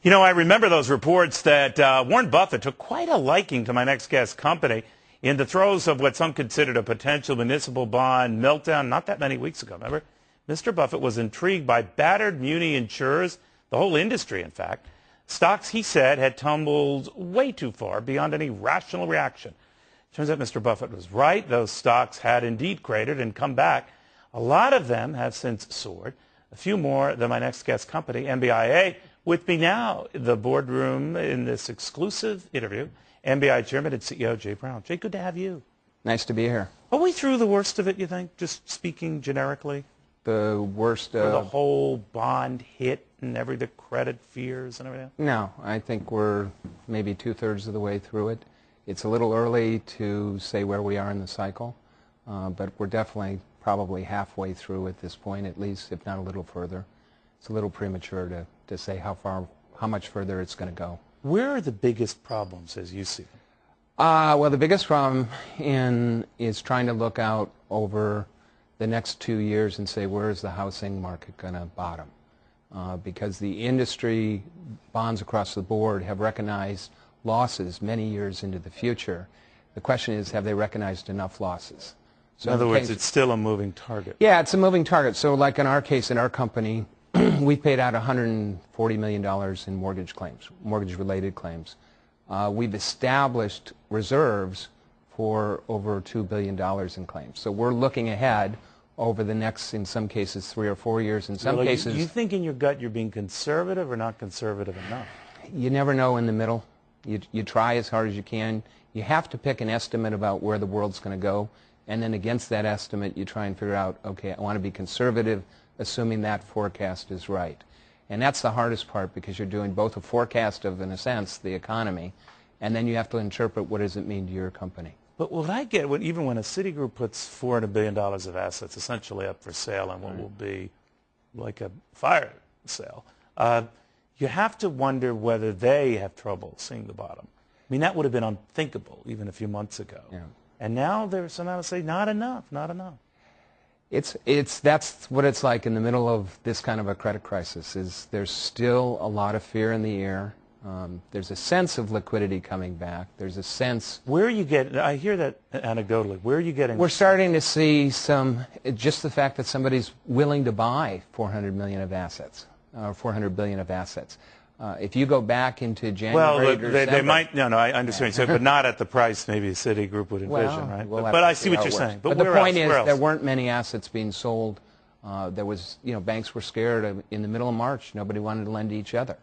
You know, I remember those reports that Warren Buffett took quite a liking to my next guest company in the throes of what some considered a potential municipal bond meltdown not that many weeks ago. Remember? Mr. Buffett was intrigued by battered muni insurers, the whole industry, in fact. Stocks, he said, had tumbled way too far beyond any rational reaction. Turns out Mr. Buffett was right. Those stocks had indeed cratered and come back. A lot of them have since soared. A few more than my next guest company, MBIA. With me now in the boardroom in this exclusive interview, MBIA Chairman and CEO Jay Brown. Jay, good to have you. Nice to be here. Are we through the worst of it, you think, just speaking generically? The worst of the whole bond hit and the credit fears and everything? No, I think we're maybe two-thirds of the way through it. It's a little early to say where we are in the cycle, but we're definitely probably halfway through at this point, at least, if not a little further. It's a little premature to say how much further it's going to go. Where are the biggest problems as you see them? Well, the biggest problem is trying to look out over the next 2 years and say, where is the housing market going to bottom? Because the industry bonds across the board have recognized losses many years into the future. The question is, have they recognized enough losses? So in other words, it's still a moving target. Yeah, it's a moving target. So like in our case, in our company, we paid out $140 million in mortgage claims, mortgage-related claims. We've established reserves for over $2 billion in claims. So we're looking ahead over the next, in some cases, 3 or 4 years. In some cases... You think in your gut you're being conservative or not conservative enough? You never know in the middle. You try as hard as you can. You have to pick an estimate about where the world's going to go, and then against that estimate you try and figure out, okay, I want to be conservative, assuming that forecast is right. And that's the hardest part, because you're doing both a forecast of, in a sense, the economy, and then you have to interpret what does it mean to your company. But what I get, even when a Citigroup puts $400 billion of assets essentially up for sale on what will be like a fire sale, you have to wonder whether they have trouble seeing the bottom. I mean, that would have been unthinkable even a few months ago. Yeah. And now they're somehow say, not enough, not enough. That's what it's like in the middle of this kind of a credit crisis. There's still a lot of fear in the air. There's a sense of liquidity coming back. There's a sense... Where are you getting... I hear that anecdotally. Where are you getting... We're starting to see just the fact that somebody's willing to buy $400 million of assets, or $400 billion of assets. If you go back into January, they might... No, I understand. So, but not at the price maybe Citigroup would envision, right? But I see what you're saying. But the point is, there weren't many assets being sold. There was, banks were scared. In the middle of March, nobody wanted to lend to each other.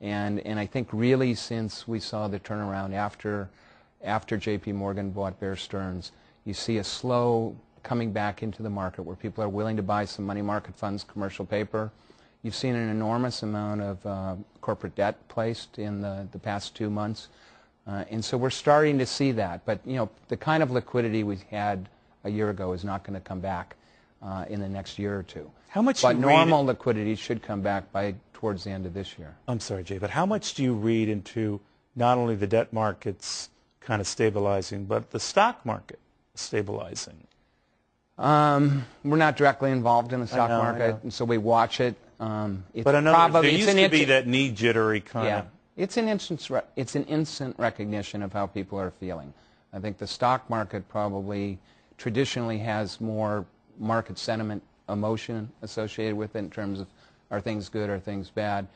And I think really since we saw the turnaround after J.P. Morgan bought Bear Stearns, you see a slow coming back into the market where people are willing to buy some money market funds, commercial paper. You've seen an enormous amount of corporate debt placed in the past 2 months. And so we're starting to see that. But, the kind of liquidity we had a year ago is not going to come back in the next year or two. But normal liquidity should come back towards the end of this year. I'm sorry, Jay, but how much do you read into not only the debt markets kind of stabilizing, but the stock market stabilizing? We're not directly involved in the stock market, and so we watch it. But there used to be that knee jittery kind of... It's an instant recognition of how people are feeling. I think the stock market probably traditionally has more market sentiment emotion associated with it in terms of are things good, are things bad.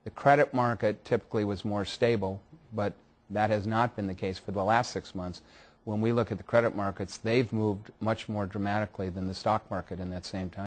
The credit market typically was more stable, but that has not been the case for the last 6 months. When we look at the credit markets, they've moved much more dramatically than the stock market in that same time.